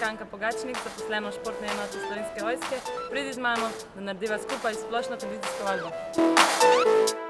Anko Pogačnik, zaposlena v športne enote Slovenske vojske. Pridi z mano, da narediva skupaj splošno kondicijsko vadbo.